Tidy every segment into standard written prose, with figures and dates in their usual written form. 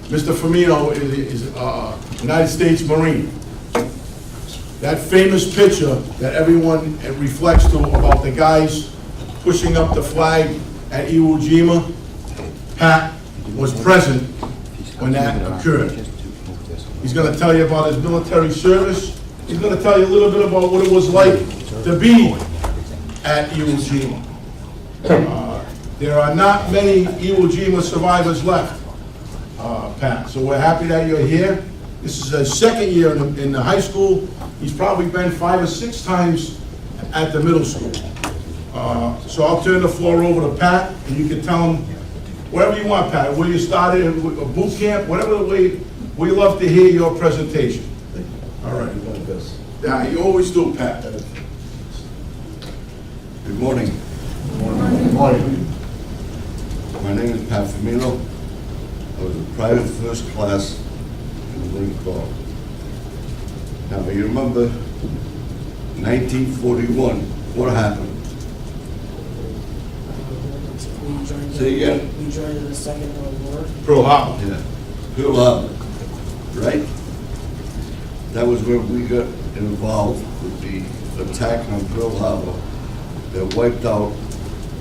Mr. Firmino is a United States Marine. That famous picture that everyone reflects to about the guys pushing up the flag at Iwo Jima, Pat was present when that occurred. He's going to tell you about his military service. He's going to tell you a little bit about what it was like to be at Iwo Jima. There are not many Iwo Jima survivors left, Pat, so we're happy that you're here. This is his second year in the high school. He's probably been 5 or 6 times at the middle school. So I'll turn the floor over to Pat, and you can tell him whatever you want, Pat, where you started, a boot camp, whatever the way. We love to hear your presentation. All right. Yeah, you always do, Pat. Good morning. Good morning. My name is Pat Firmino. I was a private first class in the Marine Corps. Now, you remember 1941, what happened? Say again? We joined in the Second World War. Pearl Harbor. Yeah, Pearl Harbor, right? That was where we got involved with the attack on Pearl Harbor that wiped out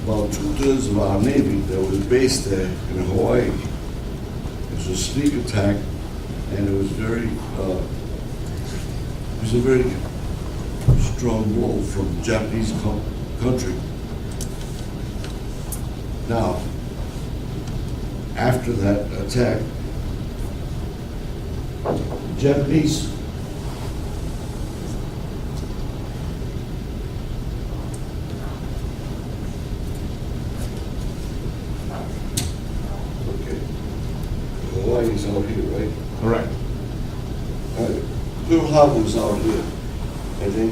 about 2/3 of our Navy that was based there in Hawaii. It was a sneak attack, and it was a very strong blow from the Japanese country. Now, after that attack, the Japanese Hawaii's out here, right? Correct. Pearl Harbor was out here, and then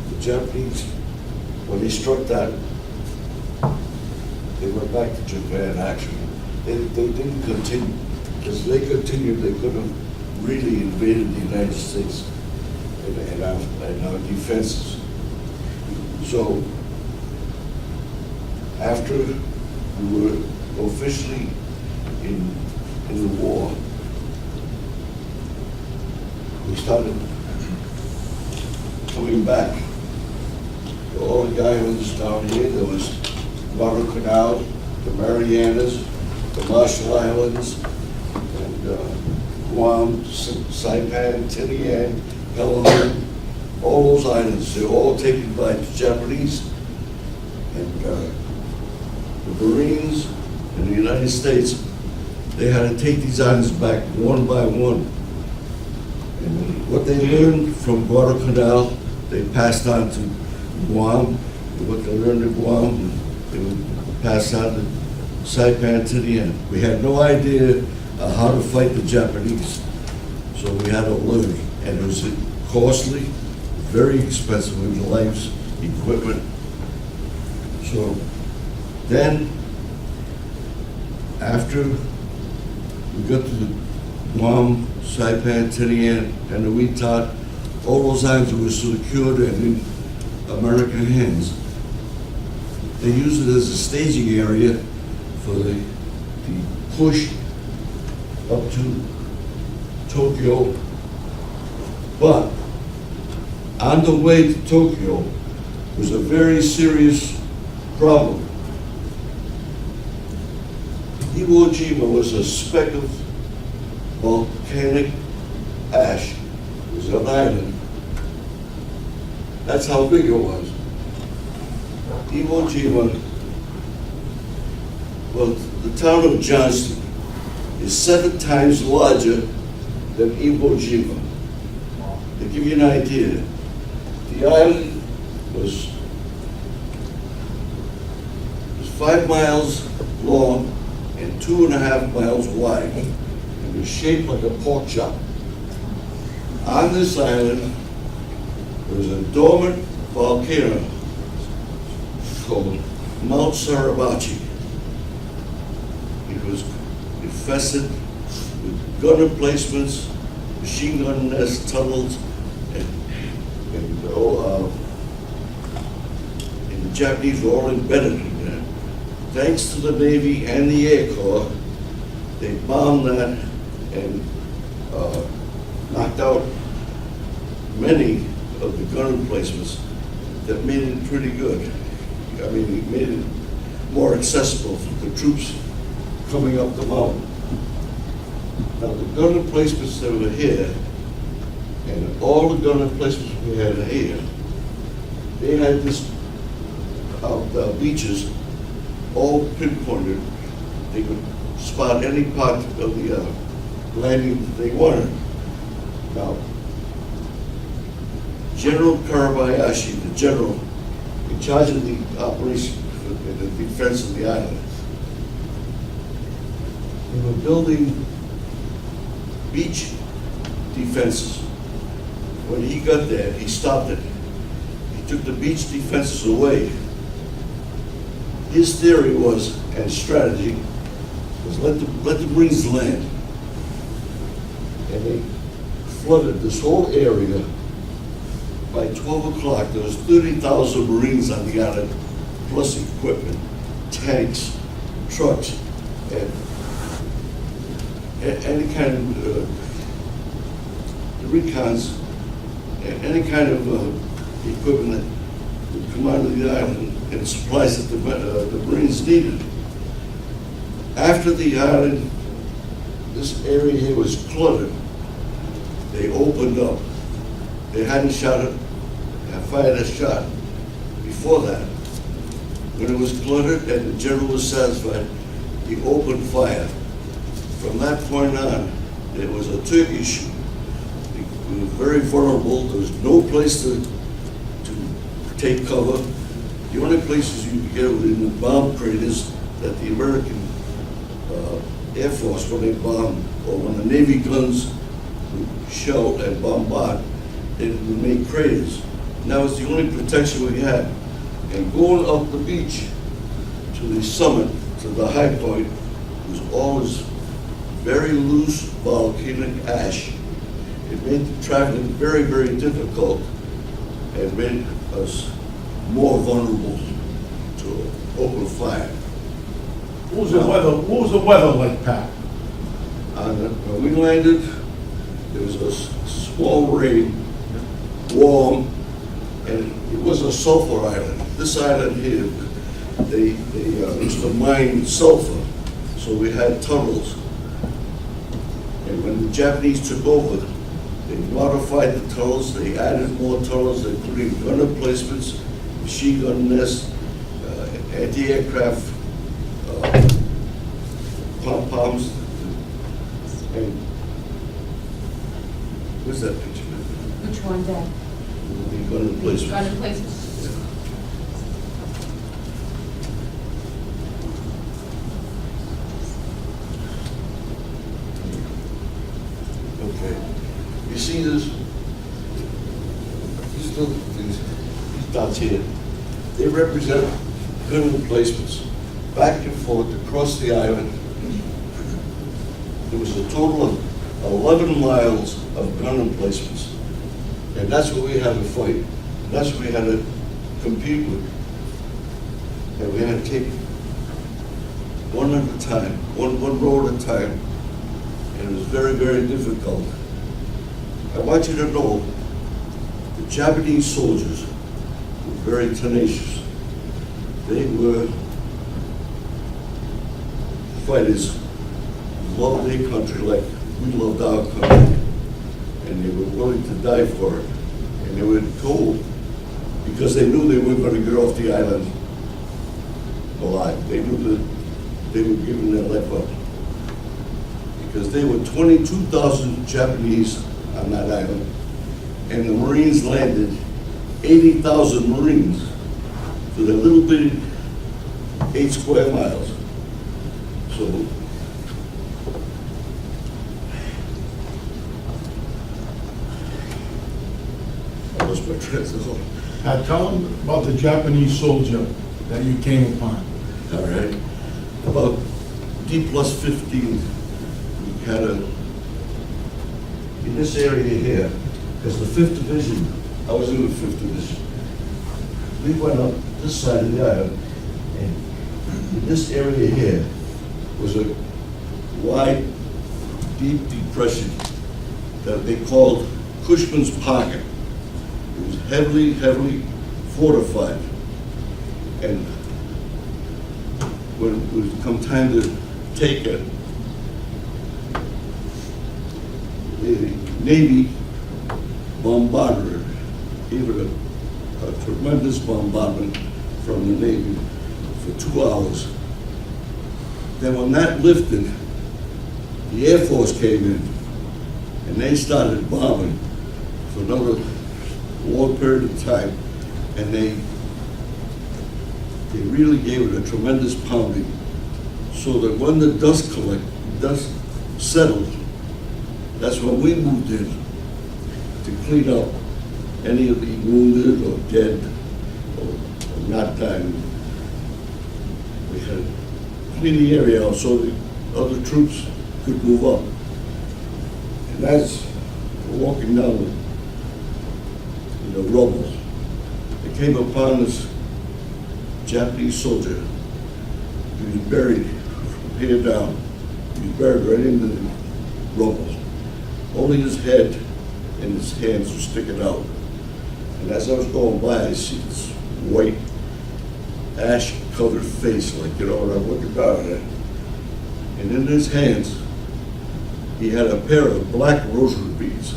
the Japanese, when they struck that, they went back to Japan. Actually, they didn't continue, because if they continued, they could have really invaded the United States and our defenses. So after we were officially in the war, we started coming back. All the islands down here, there was Guadalcanal, the Marianas, the Marshall Islands, and Guam, Saipan, Tinian, Peleliu, all those islands, they're all taken by the Japanese. And the Marines in the United States, they had to take these islands back one by one. And what they learned from Guadalcanal, they passed on to Guam. What they learned in Guam, they would pass on to Saipan to the end. We had no idea how to fight the Japanese, so we had to learn. And it was costly, very expensive in lives, equipment. So then, after we got to the Guam, Saipan, Tinian, and the Weetat, all those islands were secured and in American hands. They used it as a staging area for the push up to Tokyo. But on the way to Tokyo was a very serious problem. Iwo Jima was a speck of volcanic ash. It was an island. That's how big it was. Iwo Jima, well, the town of Johnston is 7 times larger than Iwo Jima. To give you an idea, the island was 5 miles long and 2.5 miles wide. It was shaped like a pork chop. On this island, there was a dormant volcano called Mount Suribachi. It was infested with gun emplacements, machine gun nests, tunnels, and the Japanese were all embedded in there. Thanks to the Navy and the Air Corps, They bombed that and knocked out many of the gun emplacements that made it pretty good. I mean, it made it more accessible for the troops coming up the mountain. Now, the gun emplacements that were here, and all the gun emplacements we had here, they had this, the beaches all pinpointed. They could spot any part of the landing that they wanted. Now, General Karabayashi, the general in charge of the operation for the defense of the island, they were building beach defenses. When he got there, he stopped it. He took the beach defenses away. His theory was, and strategy, was let the Marines land. And they flooded this whole area. By 12 o'clock, there was 30,000 Marines on the island, plus equipment, tanks, trucks, and any kind of recons, any kind of equipment that would come out of the island and supplies that the Marines needed. After the island, this area here was cluttered. They opened up. They hadn't fired a shot before that. When it was cluttered and the general was satisfied, he opened fire. From that point on, it was a Turkish. We were very vulnerable. There was no place to take cover. The only places you could get were in the bomb craters that the American Air Force, when they bombed, or when the Navy guns would shell and bombard, they would make craters. And that was the only protection we had. And going up the beach to the summit, to the high point, was always very loose volcanic ash. It made the traveling very, very difficult and made us more vulnerable to open fire. What was the weather like, Pat? When we landed, there was a small rain, warm, and it was a sulfur island. This island here, they used to mine sulfur, so we had tunnels. And when the Japanese took over, they modified the tunnels, they added more tunnels, they put in gun emplacements, machine gun nests, anti-aircraft pom-poms, and where's that picture? Which one, Dad? The gun emplacements. Gun emplacements. Okay. You see this? These dots here, they represent gun emplacements back and forth across the island. There was a total of 11 miles of gun emplacements. And that's what we had to fight. That's what we had to compete with. And we had to take one at a time, one road at a time. And it was very, very difficult. I want you to know the Japanese soldiers were very tenacious. They were fighters who loved their country like we loved our country. And they were willing to die for it. And they were told, because they knew they weren't going to get off the island alive. They knew that they were giving their life up. Because there were 22,000 Japanese on that island, and the Marines landed 80,000 Marines for their little bitty 8 square miles. So that was my translation. Pat, tell them about the Japanese soldier that you came upon. All right. About D+15, we had in this area here, because the 5th Division, I was in the 5th Division. We went up this side of the island, and in this area here was wide, deep depression that they called Cushman's Pocket. It was heavily, heavily fortified. And when it would come time to take it, the Navy bombarded it, gave it a tremendous bombardment from the Navy for 2 hours. Then when that lifted, the Air Force came in and they started bombing for another long period of time, and they really gave it a tremendous pounding, so that when the dust settled, that's when we moved in to clean up any of the wounded or dead or not dying. We had to clean the area out so the other troops could move up. And as we're walking down the rubble, they came upon this Japanese soldier. He was buried from here down. He was buried right in the rubble. Only his head and his hands were sticking out. And as I was going by, I see this white, ash-colored face, like, and I'm looking down at it. And in his hands, he had a pair of black rosary beads.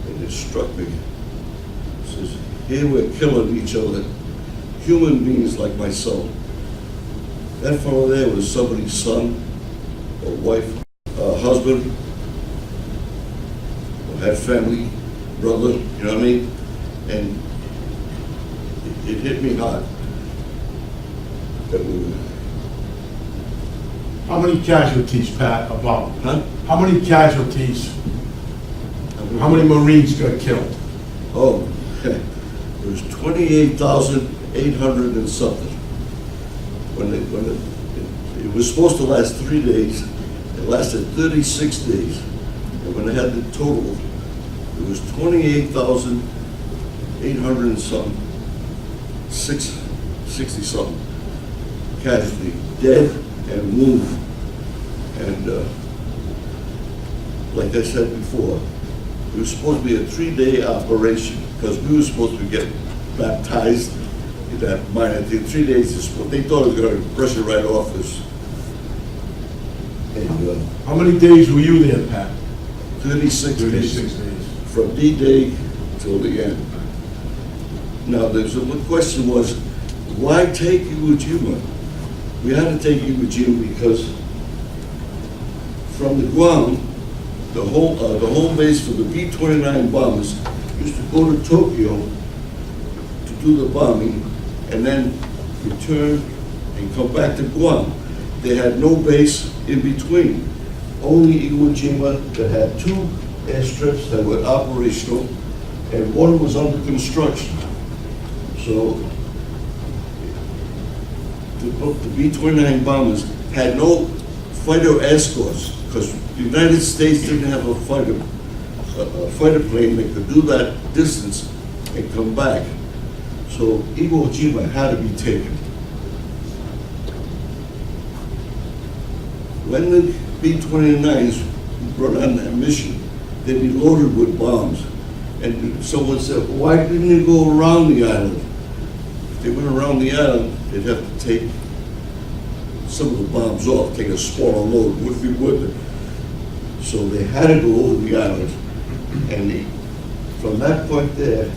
And it struck me. It says, here we're killing each other, human beings like myself. That fellow there was somebody's son, or wife, husband, or had family, brother, you know what I mean? And it hit me hard. That we were, How many casualties, Pat, about? huh? How many casualties, how many Marines got killed? Oh, it was 28,800 and something. When it was supposed to last 3 days, it lasted 36 days. And when they had the total, it was 28,800 and something, 60 something casualty, dead and wounded. And like I said before, it was supposed to be a 3-day operation because we were supposed to get baptized in that mine. I think 3 days is what they thought it was going to brush it right off us. And How many days were you there, Pat? 36 days. 36 days. From D-Day till the end. Now, the question was, why take Iwo Jima? We had to take Iwo Jima because from the ground, the home base for the B-29 bombers used to go to Tokyo to do the bombing and then return and come back to Guam. They had no base in between. Only Iwo Jima that had 2 airstrips that were operational, and 1 was under construction. So the B-29 bombers had no fighter escorts because the United States didn't have a fighter plane that could do that distance and come back. So Iwo Jima had to be taken. When the B-29s brought on that mission, they'd be loaded with bombs. And someone said, why didn't they go around the island? If they went around the island, they'd have to take some of the bombs off, take a smaller load, would be worth it. So they had to go over the island. And from that point there,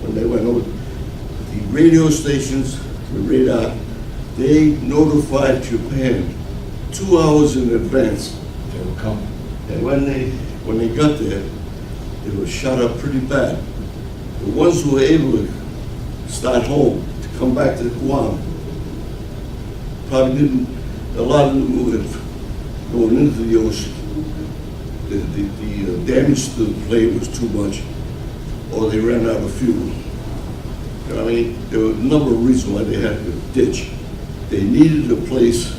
when they went over, the radio stations, the radar, they notified Japan 2 hours in advance. They were coming. And when they got there, they were shot up pretty bad. The ones who were able to start home, to come back to Guam, probably didn't, a lot of them were going into the ocean. The damage to the plane was too much, or they ran out of fuel. You know what I mean? There were a number of reasons why they had to ditch. They needed a place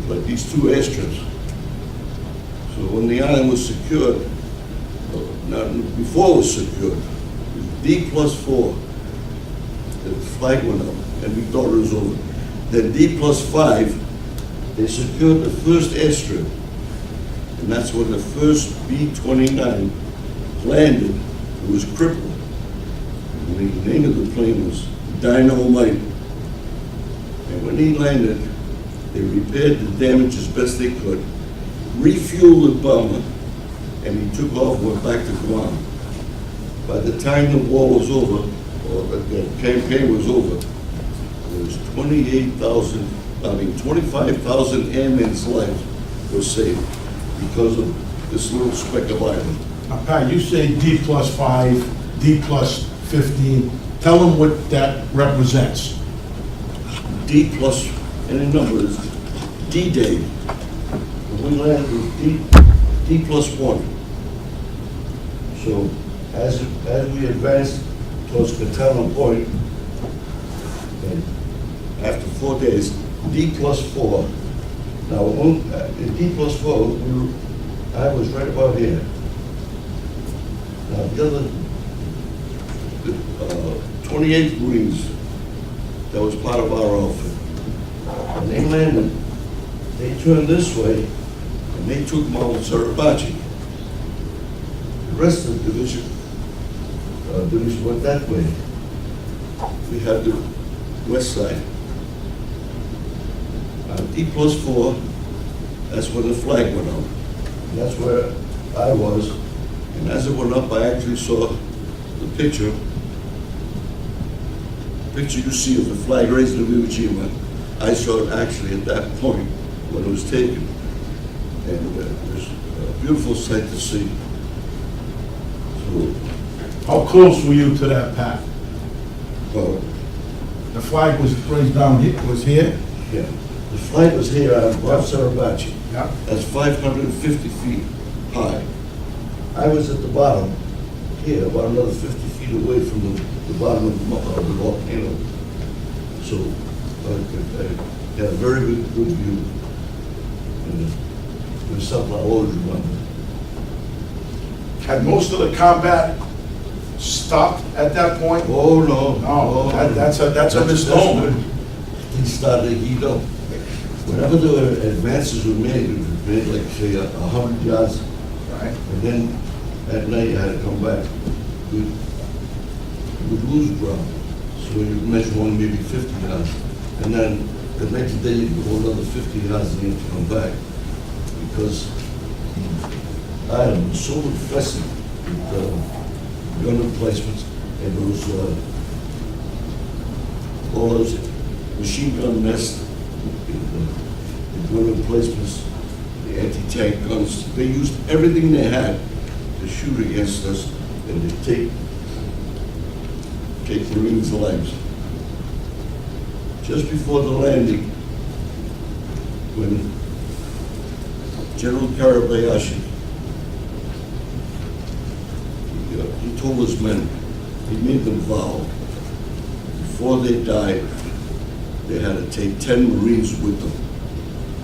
like these 2 airstrips. So when the island was secured, not before it was secured, D+4, the flag went up, and we thought it was over. Then D+5, They secured the first airstrip, and that's when the first B-29 landed. It was crippled. And the name of the plane was Dynamite. And when he landed, they repaired the damage as best they could, refueled the bomber, and he took off and went back to Guam. By the time the war was over, or the campaign was over, there was 25,000 airmen's lives were saved because of this little speck of island. Now, Pat, you say D+5, D+15. Tell them what that represents. D plus any number is D-Day. We landed with D+1. So as we advanced towards Catalan Point, and after 4 days, D+4. Now, in D+4, I was right about here. Now, the other 28th Marines, that was part of our outfit. When they landed, they turned this way, and they took Mount Suribachi. The rest of the division went that way. We had the west side. D+4, that's where the flag went up. And that's where I was. And as it went up, I actually saw the picture you see of the flag raised in Iwo Jima. I saw it actually at that point when it was taken. And it was a beautiful sight to see. So, How close were you to that, Pat? The flag was raised down here, was here? yeah, the flag was here on Mount Suribachi. Yeah. That's 550 feet high. I was at the bottom here, about another 50 feet away from the bottom of the volcano. So I had a very good view. And it was something I always remember. Had most of the combat stopped at that point? Oh, no. No, that's a misnomer. Things started to heat up. Whenever the advances were made, it was made like, say, 100 yards. Right. And then at night, you had to come back. You would lose ground. So you measure one, maybe 50 yards. And then the next day, you'd go another 50 yards and you have to come back. Because the island was so infested with gun emplacements and all those machine gun nests, the gun emplacements, the anti-tank guns. They used everything they had to shoot against us and to take Marines' lives. Just before the landing, when General Karabayashi, he told his men, he made them vow, before they died, they had to take 10 Marines with them.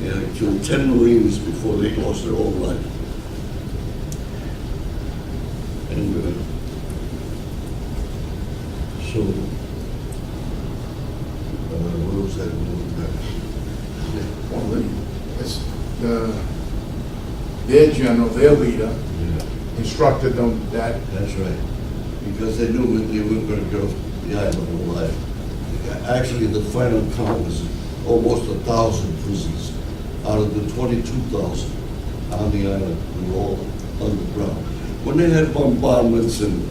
They had to kill 10 Marines before they lost their own life. And so, what was that? Well, their general, their leader, Yeah, instructed them that that's right. Because they knew they weren't going to go the island alive. Actually, the final count was almost 1,000 prisoners out of the 22,000 on the island who were all underground. When they had bombardments and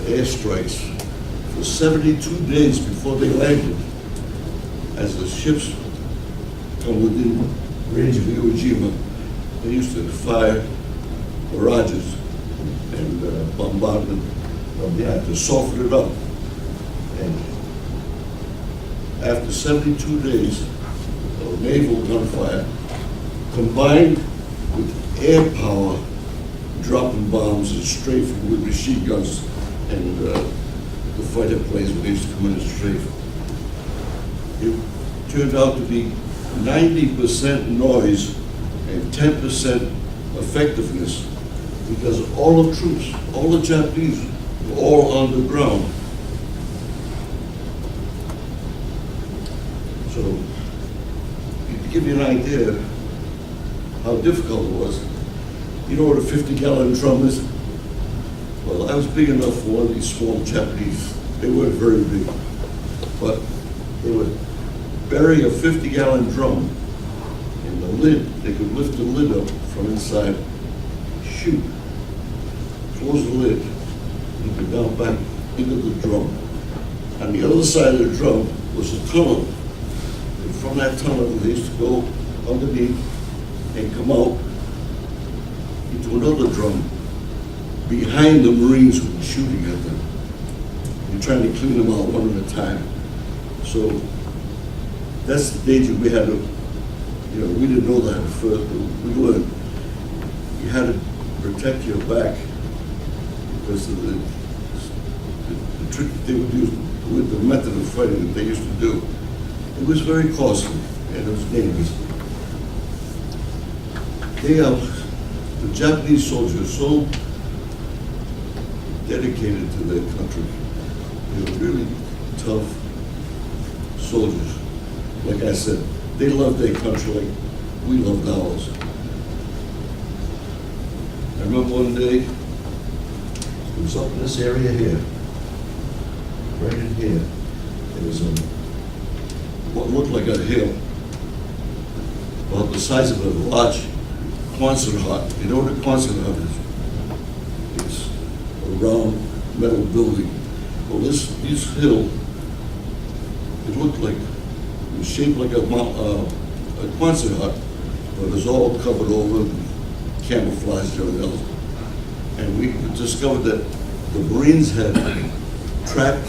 airstrikes for 72 days before they landed, as the ships come within range of Iwo Jima, they used to fire barrages and bombardment of the island to soften it up. And after 72 days of naval gunfire, combined with air power, dropping bombs and strafing with machine guns and the fighter planes when they used to come in and strafe, it turned out to be 90% noise and 10% effectiveness, because all the troops, all the Japanese, were all on the ground. So, to give you an idea how difficult it was, you know what a 50-gallon drum is? Well, I was big enough for one of these small Japanese. They weren't very big, but they would bury a 50-gallon drum in the lid. They could lift the lid up from inside, shoot, close the lid, and go down back into the drum. On the other side of the drum was a tunnel. And from that tunnel, they used to go underneath and come out into another drum behind the Marines who were shooting at them. You're trying to clean them out one at a time. So that's the danger we had to, you know, we didn't know that at first, but we learned. You had to protect your back because of the trick that they would use with the method of fighting that they used to do. It was very costly and it was dangerous. The Japanese soldiers were so dedicated to their country. They were really tough soldiers. Like I said, they loved their country like we loved ours. I remember one day, it was up in this area here, right in here. There was what looked like a hill, about the size of a large concert hut. You know what a concert hut is? It's a round metal building. Well, this hill, it looked like, it was shaped like a concert hut, but it was all covered over, camouflaged and everything else. And we discovered that the Marines had trapped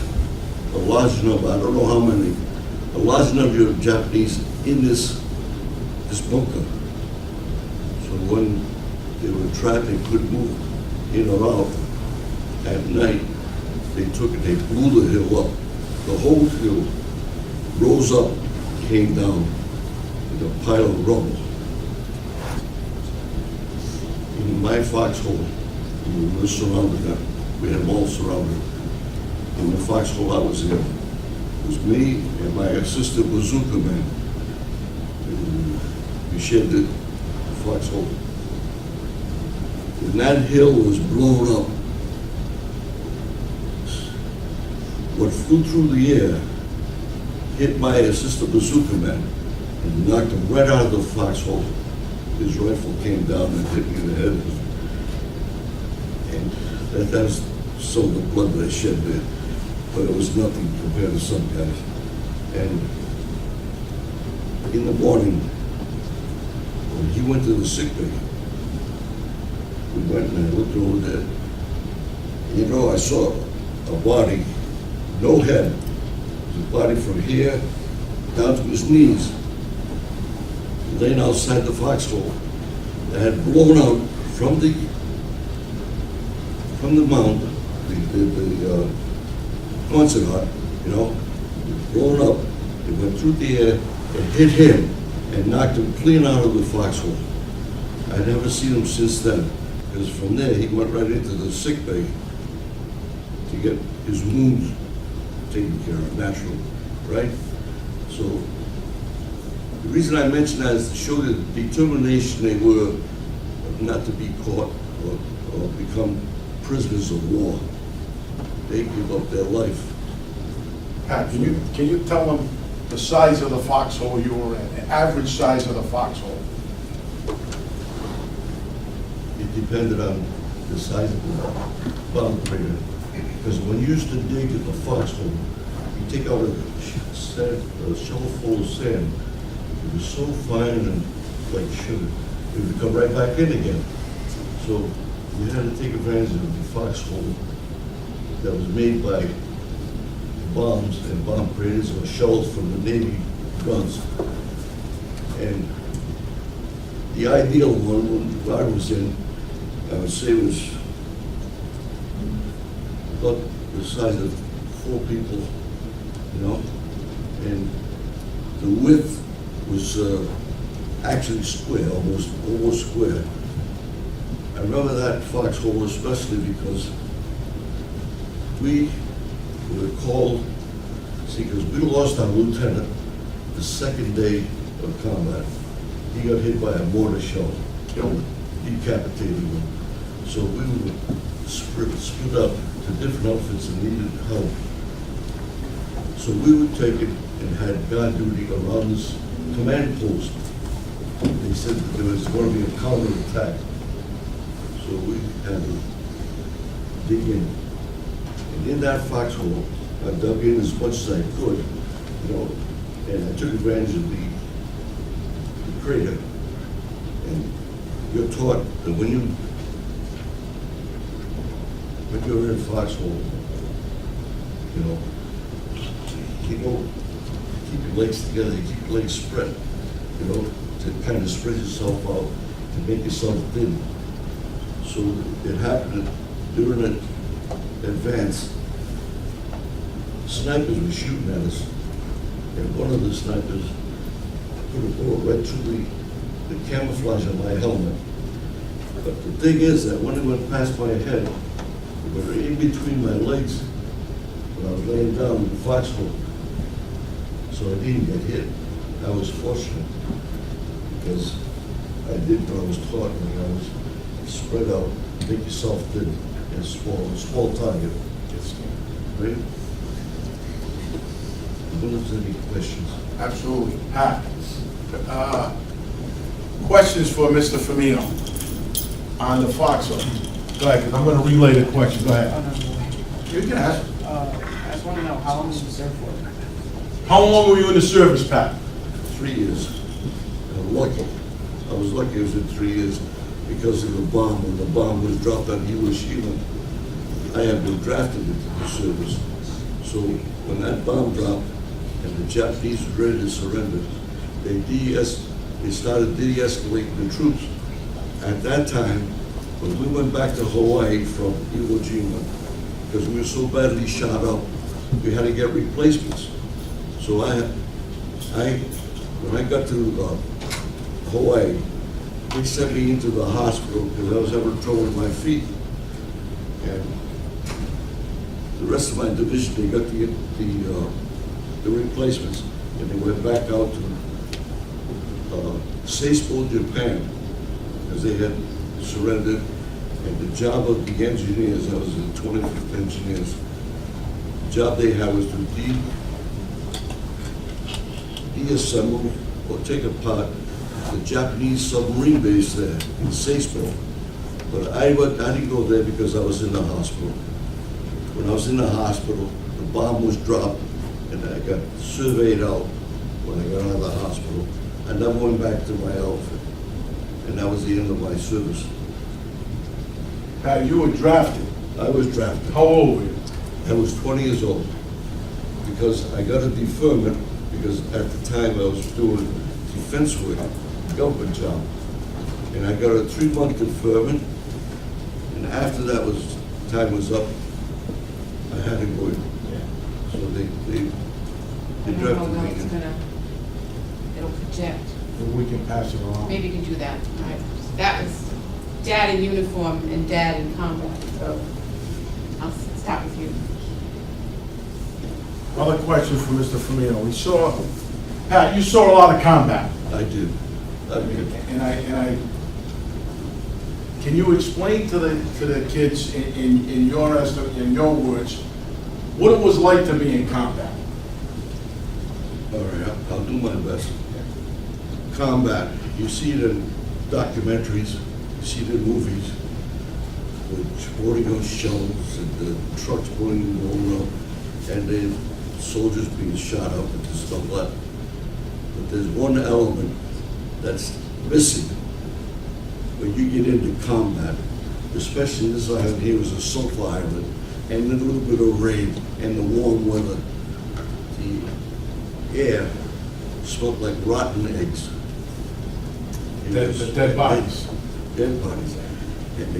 a large number, I don't know how many, a large number of Japanese in this bunker. So when they were trapped, they couldn't move in or out. At night, they took it, they blew the hill up. The whole hill rose up, came down with a pile of rubble. In my foxhole, we were surrounded now. We had them all surrounded. In the foxhole I was in, it was me and my assistant bazooka man. We shared the foxhole. When that hill was blown up, what flew through the air hit my assistant bazooka man and knocked him right out of the foxhole. His rifle came down and hit me in the head. And that's some of the blood that I shed there. But it was nothing compared to some guys. And in the morning, when he went to the sick bay, we went and I looked over there. You know, I saw a body, no head. The body from here down to his knees, laying outside the foxhole that had blown out from the mound, the concert hut, you know, blown up. It went through the air, it hit him and knocked him clean out of the foxhole. I never seen him since then, because from there he went right into the sick bay to get his wounds taken care of, natural, right? So the reason I mention that is to show the determination they were not to be caught or become prisoners of war. They give up their life. Pat, can you tell them the size of the foxhole you were in, the average size of the foxhole? It depended on the size of the bomb crater. Because when you used to dig at the foxhole, you take out a shovel full of sand. It was so fine and like sugar, it would come right back in again. So you had to take advantage of the foxhole that was made by bombs and bomb craters or shells from the Navy guns. And the ideal one I was in, I would say, was about the size of 4 people, you know, and the width was actually square, almost square. I remember that foxhole especially because we were called, see, because we lost our lieutenant the second day of combat. he got hit by a mortar shell, Yep. decapitated him. So we were split up to different outfits and needed help. So we would take it and had guard duty around this command post. They said that there was going to be a counterattack. So we had to dig in. And in that foxhole, I dug in as much as I could, you know, and I took advantage of the crater. And you're taught that when you're in a foxhole, you know, keep your legs together, keep your legs spread, you know, to kind of spread yourself out, to make yourself thin. So it happened during an advance, snipers were shooting at us, and one of the snipers put a bullet right through the camouflage on my helmet. But the thing is that when it went past my head, it went in between my legs when I was laying down in the foxhole. So I didn't get hit. I was fortunate because I did what I was taught when I was spread out, make yourself thin and small target. Right? I don't know if there's any questions. Absolutely. Pat, questions for Mr. Firmino on the foxhole? Go ahead, because I'm going to relay the question. Go ahead. You can ask. I just want to know, how long did you serve for? How long were you in the service, Pat? 3 years. I'm lucky. I was lucky it was in 3 years because of the bomb. When the bomb was dropped on Hiroshima, I had been drafted into the service. So when that bomb dropped and the Japanese were ready to surrender, they started de-escalating the troops. At that time, when we went back to Hawaii from Iwo Jima, because we were so badly shot up, we had to get replacements. So when I got to Hawaii, they sent me into the hospital because I was having trouble with my feet. And the rest of my division, they got the replacements, and they went back out to Sasebo, Japan, because they had surrendered. And the job of the engineers, I was in the 25th Engineers, the job they had was to deassemble or take apart the Japanese submarine base there in Sasebo. But I didn't go there because I was in the hospital. When I was in the hospital, the bomb was dropped, and I got surveyed out when I got out of the hospital. I never went back to my outfit, and that was the end of my service. Pat, you were drafted. I was drafted. How old were you? I was 20 years old because I got a deferment because at the time I was doing defense work, government job, and I got a 3-month deferment. And after that time was up, I had to go in. So they drafted me in. It'll project. We can pass it around. Maybe you can do that. All right. That was Dad in uniform and Dad in combat, so I'll start with you. Other questions for Mr. Firmino? Pat, you saw a lot of combat. I did. Can you explain to the kids in your words what it was like to be in combat? All right, I'll do my best. Combat, you see it in documentaries, you see it in movies, with boarding on shells and the trucks going around, and the soldiers being shot up and stuff like that. But there's one element that's missing when you get into combat, especially this island here was a sulfur island, and a little bit of rain and the warm weather. The air smelled like rotten eggs. Dead bodies. Dead bodies. And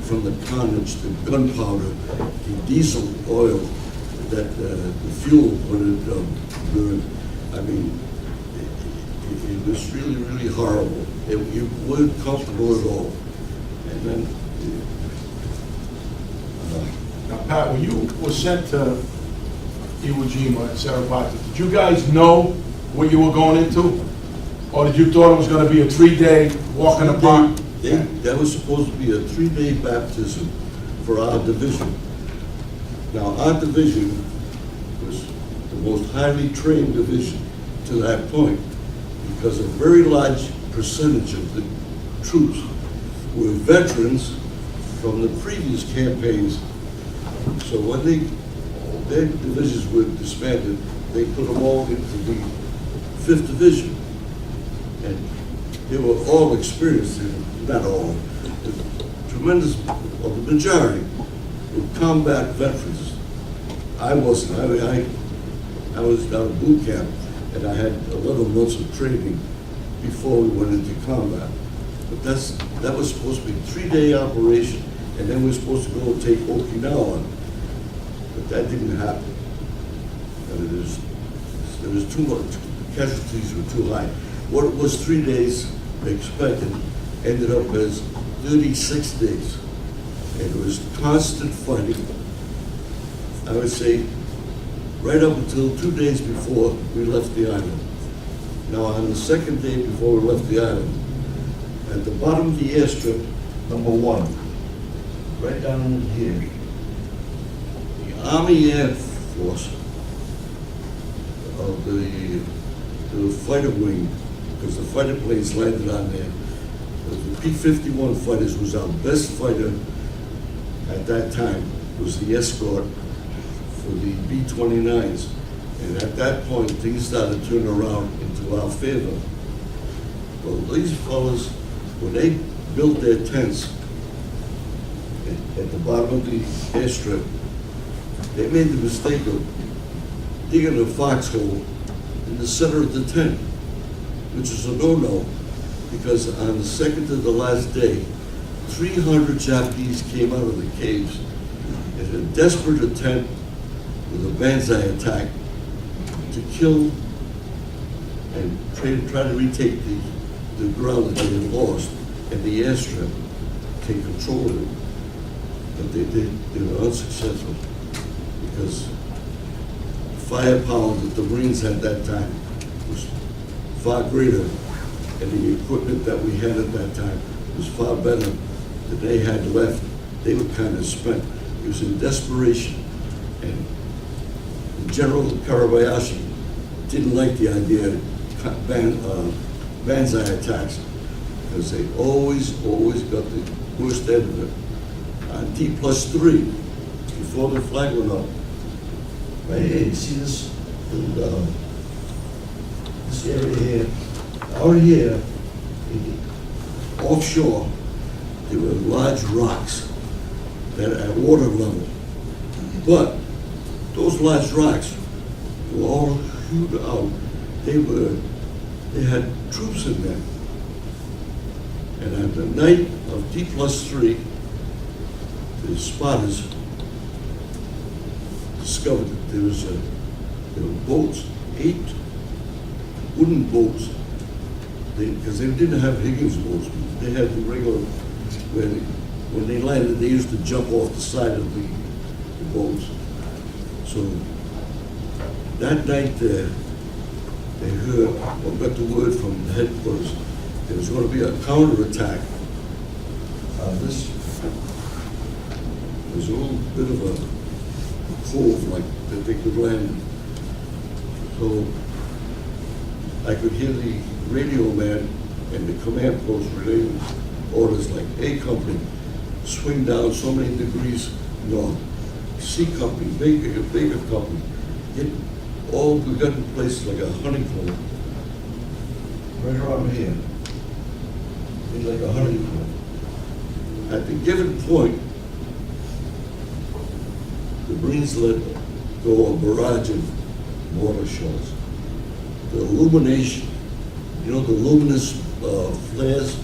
from the carnage, the gunpowder, the diesel oil, that the fuel when it burned. I mean, it was really, really horrible. You weren't comfortable at all. And then, Now, Pat, when you were sent to Iwo Jima and Sarapati, did you guys know what you were going into? Or did you thought it was gonna be a 3-day walk in the park? That was supposed to be a 3-day baptism for our division. Now, our division was the most highly trained division to that point, because a very large percentage of the troops were veterans from the previous campaigns. So when their divisions were disbanded, they put them all into the 5th Division. And they were all experienced, not all, a tremendous, well, the majority were combat veterans. I wasn't. I was out of boot camp, and I had 11 months of training before we went into combat. But that was supposed to be a 3-day operation, and then we were supposed to go and take Okinawa. But that didn't happen. And there was too much, casualties were too high. What was 3 days expected ended up as 36 days. And it was constant fighting. I would say right up until 2 days before we left the island. Now, on the second day before we left the island, at the bottom of the airstrip, number 1, right down in here, the Army Air Force of the fighter wing, because the fighter planes landed on there. The P-51 fighters was our best fighter at that time, was the escort for the B-29s. And at that point, things started to turn around into our favor. Well, these fellas, when they built their tents at the bottom of the airstrip, they made the mistake of digging a foxhole in the center of the tent, which is a no-no, because on the second to the last day, 300 Japanese came out of the caves in a desperate attempt with a banzai attack to kill and try to retake the ground that they had lost and the airstrip, take control of it. But they were unsuccessful because the firepower that the Marines had that time was far greater, and the equipment that we had at that time was far better than they had left. They were kind of spent. It was in desperation, and General Karabayashi didn't like the idea of banzai attacks, because they always got the worst end of it. On T+3, before the flag went up, right here, you see this area here, out here, offshore, there were large rocks that are at water level. But those large rocks were all hewed out. They had troops in there. And on the night of T+3, the spotters discovered that there were boats, 8 wooden boats, because they didn't have Higgins boats. They had the regular, when they landed, they used to jump off the side of the boats. So that night they heard, or got the word from the headquarters, there was going to be a counterattack. This was a little bit of a cove like that they could land in. So I could hear the radio man and the command post relaying orders like A Company, swing down so many degrees north. C Company, Baker Company, we got in places like a honeycomb, right around here. It's like a honeycomb. At the given point, the Marines let go a barrage of mortar shells. The illumination, the luminous flares,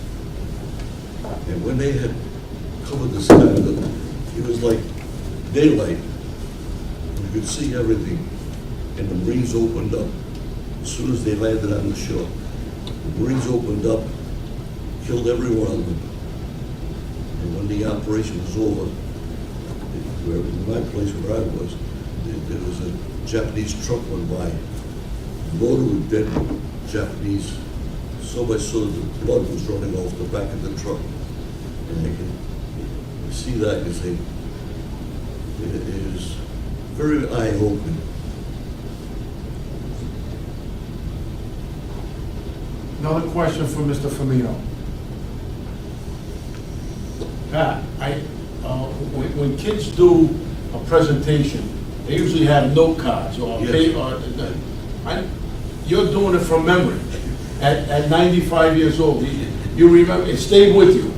and when they had covered the sky with it, it was like daylight. You could see everything, and the Marines opened up. As soon as they landed on the shore, the Marines opened up, killed every one of them. And when the operation was over, in my place where I was, there was a Japanese truck went by, loaded with dead Japanese so much so that the blood was running off the back of the truck. And you see that, you think, it is very eye-opening. Another question for Mr. Firmino. Pat, when kids do a presentation, they usually have note cards or Yes. paper. You're doing it from memory. At 95 years old, you remember, it stayed with you.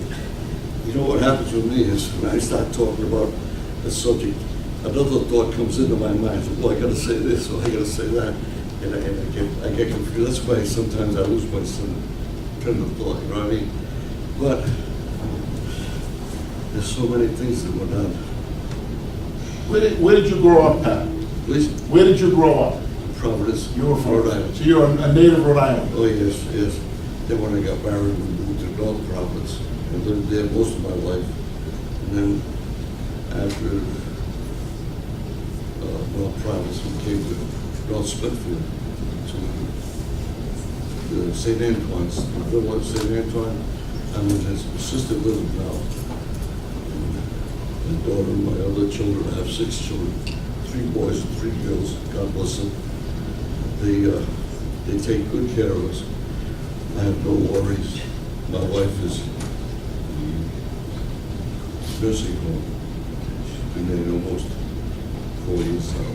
You know what happens with me is when I start talking about a subject, another thought comes into my mind. Oh, I gotta say this, or I gotta say that, and I get confused. That's why sometimes I lose my train of thought. You know what I mean? But there's so many things that went on. Where did you grow up, Pat? Please, Where did you grow up? Providence, You were from Rhode Island. So you're a native Rhode Island. Oh yes, yes. Then when I got married, we moved to North Providence and lived there most of my life. And then after North Providence, we came to North Smithfield, to St. Antoine's, the villa of St. Antoine. I'm with his sister living now. My daughter and my other children, I have 6 children, 3 boys and 3 girls, God bless them. They take good care of us. I have no worries. My wife is in the nursing home. She's been there almost 4 years now.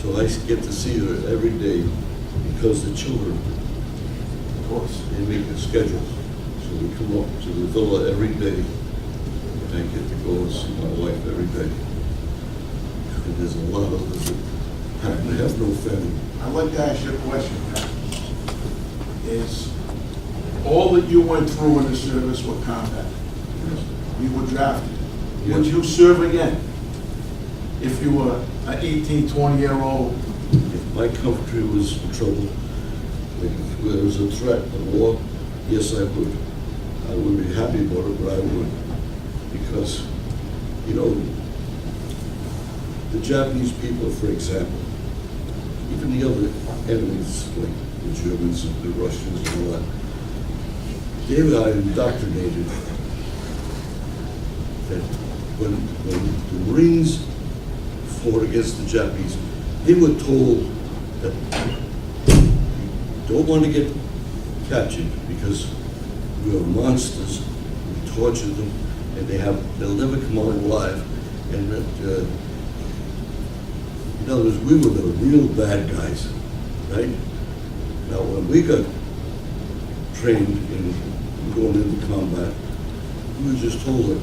So I get to see her every day because the children, of course, they make a schedule. So we come up to the villa every day, and I get to go and see my wife every day. And there's a lot of us that have no family. I'd like to ask you a question, Pat. Is all that you went through in the service with combat, you were drafted. Would Yes. you serve again if you were an 18, 20-year-old? If my country was in trouble, like if there was a threat of war, yes, I would. I wouldn't be happy about it, but I would. Because, you know, the Japanese people, for example, even the other enemies, like the Germans and the Russians and all that, they were indoctrinated that when the Marines fought against the Japanese, they were told that you don't want to get captured because we are monsters, we torture them, and they'll never come out alive, and that, in other words, we were the real bad guys, right? Now, when we got trained in going into combat, we were just told that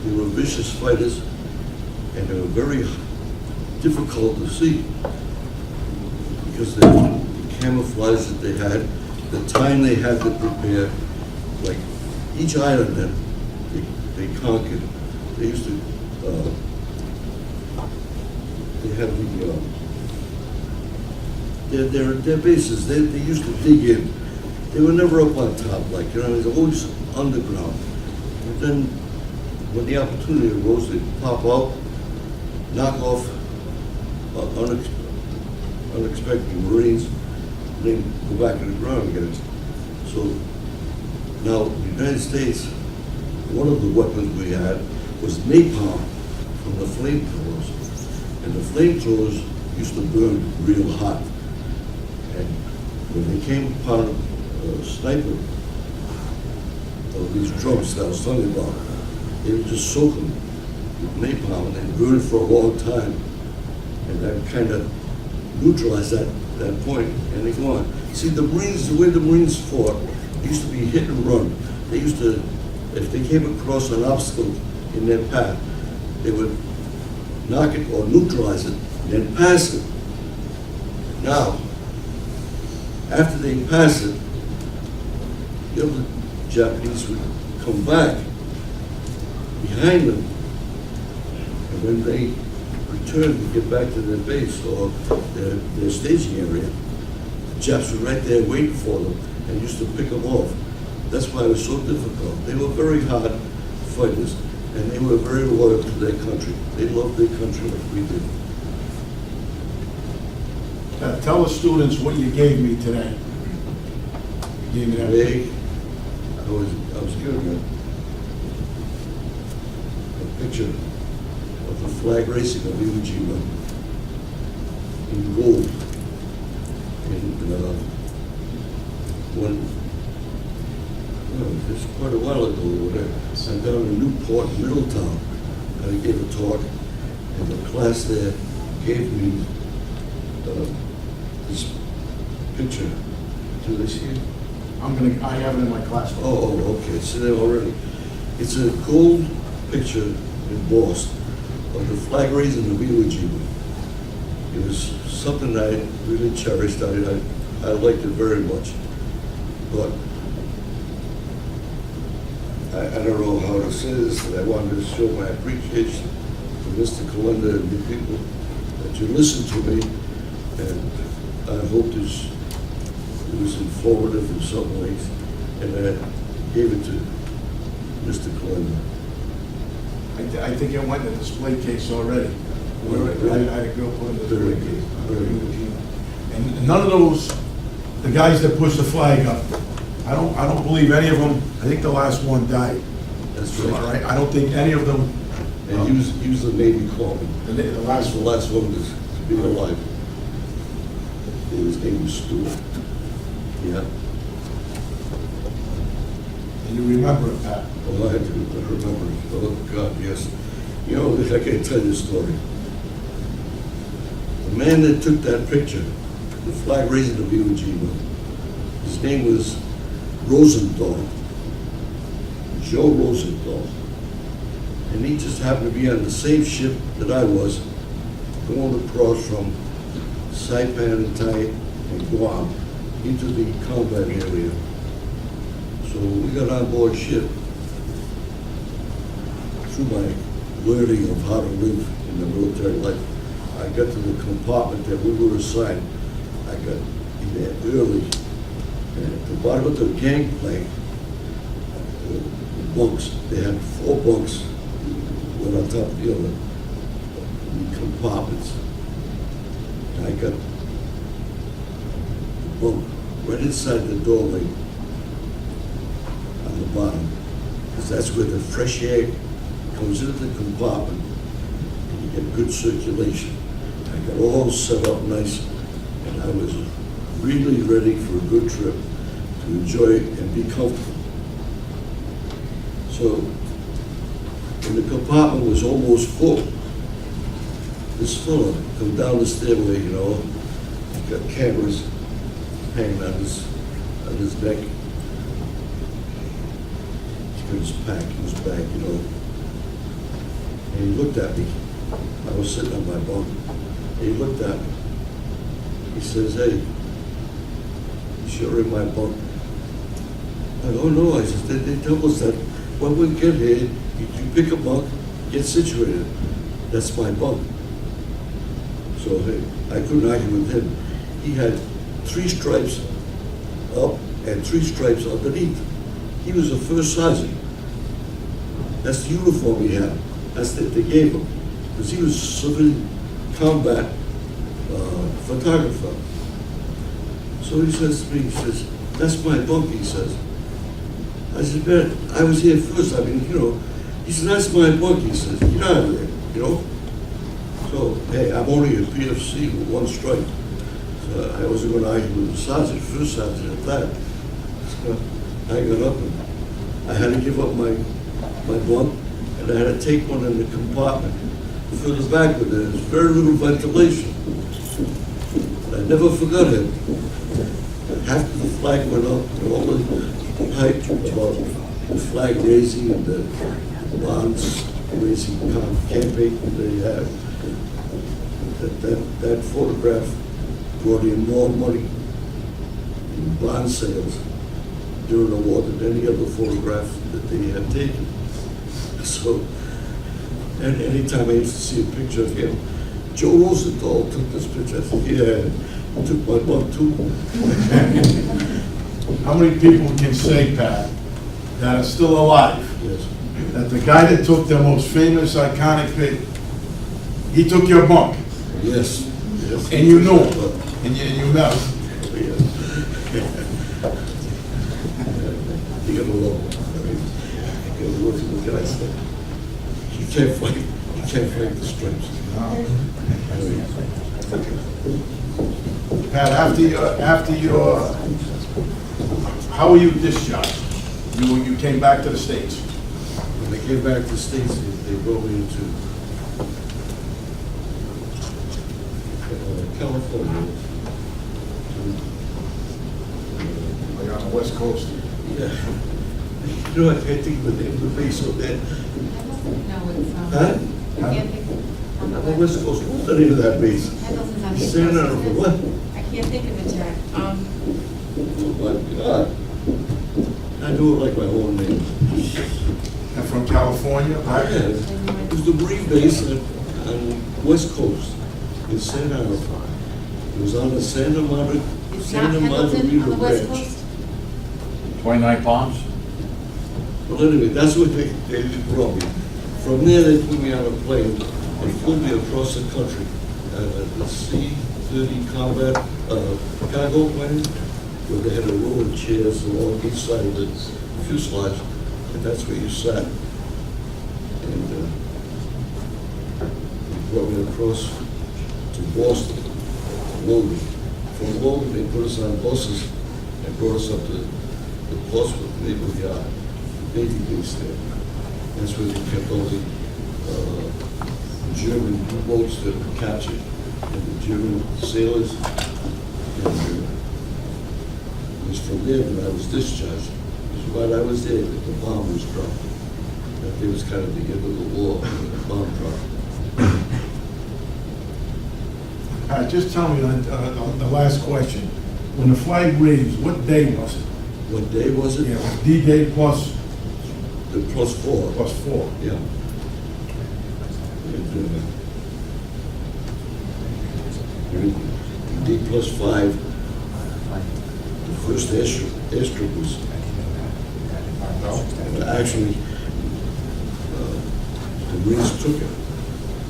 they were vicious fighters and they were very difficult to see because the camouflage that they had, the time they had to prepare, like each island that they conquered, they used to, they had their bases, they used to dig in. They were never up on top, like, you know, they were always underground. And then when the opportunity arose, they'd pop out, knock off unexpected Marines, and then go back to the ground again. So now, the United States, one of the weapons we had was napalm from the flamethrowers. And the flamethrowers used to burn real hot. And when they came upon a sniper, or these drums that I was talking about, they would just soak them with napalm and then burn it for a long time. And that kind of neutralized that point, and they go on. See, the Marines, the way the Marines fought, it used to be hit and run. They used to, if they came across an obstacle in their path, they would knock it or neutralize it, and then pass it. Now, after they pass it, the other Japanese would come back behind them, and when they returned to get back to their base or their staging area, the Japs were right there waiting for them and used to pick them off. That's why it was so difficult. They were very hard fighters, and they were very loyal to their country. They loved their country like we did. Tell the students what you gave me today. Gave me that. Today, I was given a picture of the flag racing of Iwo Jima in gold. And it's quite a while ago, when I'm down in Newport, Middletown, and I gave a talk, and the class there gave me this picture. Do they see it? I have it in my class. Oh, okay, it's there already. It's a gold picture embossed of the flag raising of Iwo Jima. It was something I really cherished. I liked it very much. But I don't know how to say this, but I wanted to show my appreciation to Mr. Kalenda and the people that you listened to me, and I hope it was informative in some ways, and I gave it to Mr. Kalenda. I think it went in the display case already. I had a girl put it in the display case. And none of those, the guys that pushed the flag up, I don't believe any of them, I think the last one died. That's All right. right, I don't think any of them, And he was the Navy corpsman. the last The one. last one to be alive. His name was Stewart. Yeah. And you remember it, Pat. Oh, I do remember. Oh, God, yes. You know, I can't tell you a story. The man that took that picture, the flag raising of Iwo Jima, his name was Rosenthal, Joe Rosenthal. And he just happened to be on the same ship that I was, going across from Saipan and Tai and Guam into the combat area. So we got on board ship. Through my learning of how to live in the military life, I got to the compartment that we were assigned. I got in there early. And at the bottom of the gangplank, the bunks, they had 4 bunks, one on top of the other, the compartments. And I got the bunk right inside the doorway on the bottom, because that's where the fresh air comes into the compartment and you get good circulation. I got all set up nice, and I was really ready for a good trip to enjoy it and be comfortable. So when the compartment was almost full, this fellow come down the stairway, you know, he got cameras hanging on his neck. He got his pack, his bag, you know. And he looked at me. I was sitting on my bunk. And he looked at me. He says, "Hey, you sure in my bunk?" I go, "Oh no," I said, they tell us that when we get here, you pick a bunk, get situated. That's my bunk. So hey, I couldn't argue with him. He had 3 stripes up and 3 stripes underneath. He was a first sergeant. That's the uniform he had. That's that they gave him. Because he was a civilian combat photographer. So he says to me, he says, "That's my bunk," he says. I said, "Man, I was here first. I mean, you know." He said, "That's my bunk," he says. "Get out of there," you know. So, hey, I'm only a PFC with 1 stripe. So I wasn't going to argue with the sergeant, first sergeant at that. So I got up and I had to give up my bunk, and I had to take one in the compartment. For the back of it, there's very little ventilation. I never forgot it. After the flag went up, and all the hype about the flag raising and the bonds raising campaign that they had, that photograph brought in more money in bond sales during the war than any other photograph that they had taken. So, and anytime I used to see a picture of him, Joe Rosenthal took this picture. I said, "Yeah, he took my bunk too." How many people can say, Pat, that are still alive, Yes. that the guy that took the most famous, iconic pic, he took your bunk, Yes. Yes. and you knew him, and you met him? you gotta love him. I mean, you gotta look at the guy, say, he can't fight the stripes. I mean, Pat, after your, how were you discharged? You came back to the States? when I came back to the States, they brought me into California. Like on the West Coast? Yeah. You know, I can't think of the name of the base on that. No, it's, Huh? I can't think On of the West Coast, what's the name of that base? Pendleton's on the Santa, what? I can't think of it, Jack. Oh my God. I do it like my own name. And from California? Yeah, it was the Marine base on West Coast in Santa Ana. It was on the Santa Monica, It's not Santa Pendleton Monica on the West Ranch. Coast? 29 Palms? Well, anyway, that's what they brought me. From there, they put me on a plane and flew me across the country. The C-30 combat cargo plane, where they had a row of chairs along each side of the fuselage, and that's where you sat. And they brought me across to Boston, Logan. From Logan, they put us on buses and brought us up to the Portsmouth Naval Yard, Navy base there. That's where they kept all the German U-boats that were captured, and the German sailors. And it was from there that I was discharged. Because while I was there, the bomb was dropped. That day was kind of the end of the war, when the bomb dropped. Just tell me, the last question. When the flag raised, what day was it? What day was it? Yeah, it was D-Day plus The +4. 4. Yeah. D+5, the first airstrip was, actually, the Marines took it.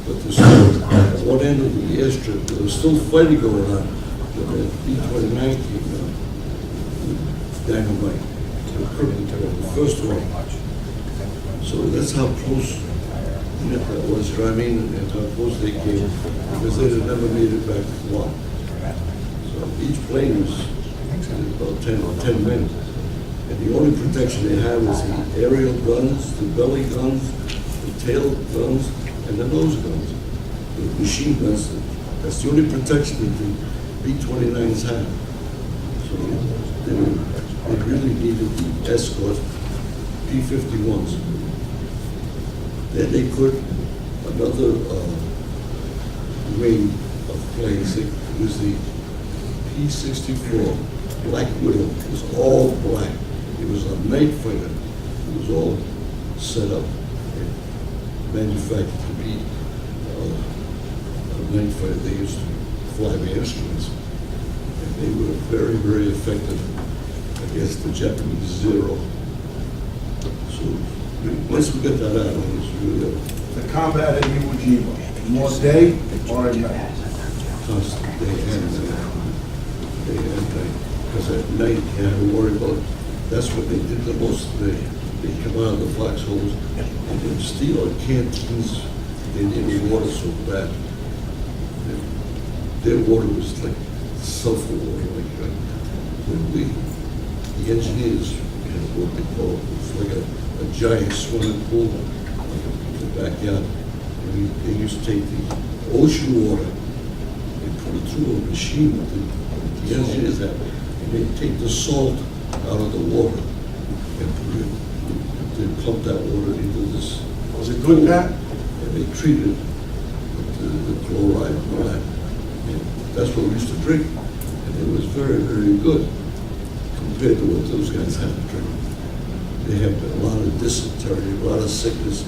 But there's still, at one end of the airstrip, there was still fighting going on. The B-29 came down, dynamite, the first one. So that's how close that was, you know what I mean, and how close they came, because they had never made it back to Guam. So each plane was about 10 men. And the only protection they had was the aerial guns, the belly guns, the tail guns, and the nose guns, the machine guns. That's the only protection that the B-29s had. So they really needed the escort P-51s. Then they put another wing of planes. It was the P-64 Black Widow. It was all black. It was a night fighter. It was all set up and manufactured to be a night fighter. They used to fly by instruments. And they were very, very effective against the Japanese Zero. So once we got that out, it was really The combat at Iwo Jima, more day or at night? constant day and night. Because at night, you had to worry about, that's what they did the most. They come out of the foxholes and they'd steal our canteens. They needed water so bad. Their water was like sulfur water, like when the engineers had what they call, it was like a giant swimming pool in the backyard. And they used to take the ocean water and put it through a machine that the engineers had, and they'd take the salt out of the water and put it, they'd pump that water into this. Was it good, Pat? And they treated it with the chloride and all that. And that's what we used to drink. And it was very, very good compared to what those guys had to drink. They had a lot of dysentery, a lot of sickness,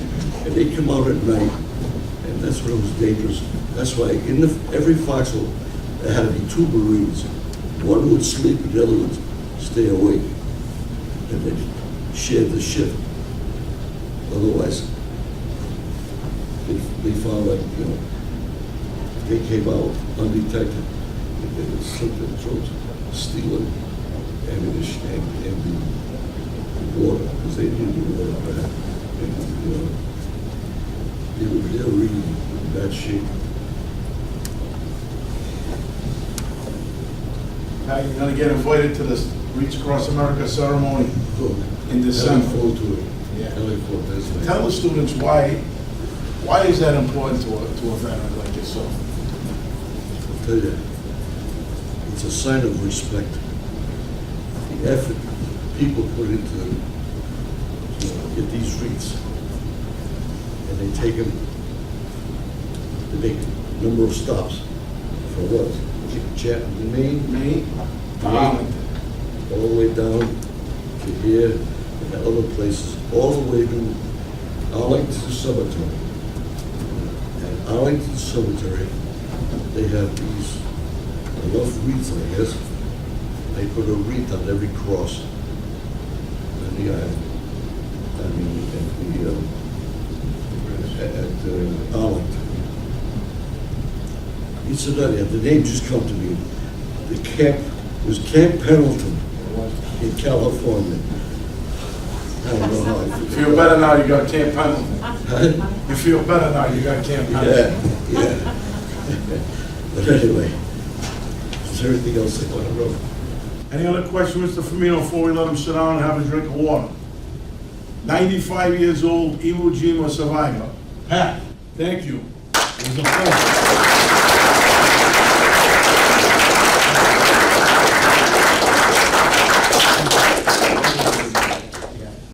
and they come out at night, and that's when it was dangerous. That's why in every foxhole, there had to be 2 Marines. One would sleep and the other would stay awake. And they shared the shift. Otherwise, they found like, you know, if they came out undetected, they would slit their throats, steal ammunition and water, because they need the water back. And, they're really in bad shape. Now you're gonna get invited to this Reach Across America ceremony Good. in I December. look forward to it. Yeah. I look forward, that's nice. Tell the students why is that important to a veteran like yourself? I'll tell you, it's a sign of respect. The effort people put into, get these wreaths, and they take them, they make a number of stops for what? Maine, Me? Arlington. all the way down to here, and other places, all the way to Arlington Cemetery. And Arlington Cemetery, they have these, enough wreaths, I guess. They put a wreath on every cross on the island. I mean, at Arlington. Incidentally, the name just come to me. The camp, it was Camp Pendleton in California. I don't know how I You feel better now you got Camp Pendleton. Huh? You feel better now you got Camp Pendleton. Yeah. But anyway, is there anything else I want to know? Any other questions, Mr. Firmino, before we let him sit down and have a drink of water? 95 years old, Iwo Jima survivor. Pat, thank you. It was a pleasure.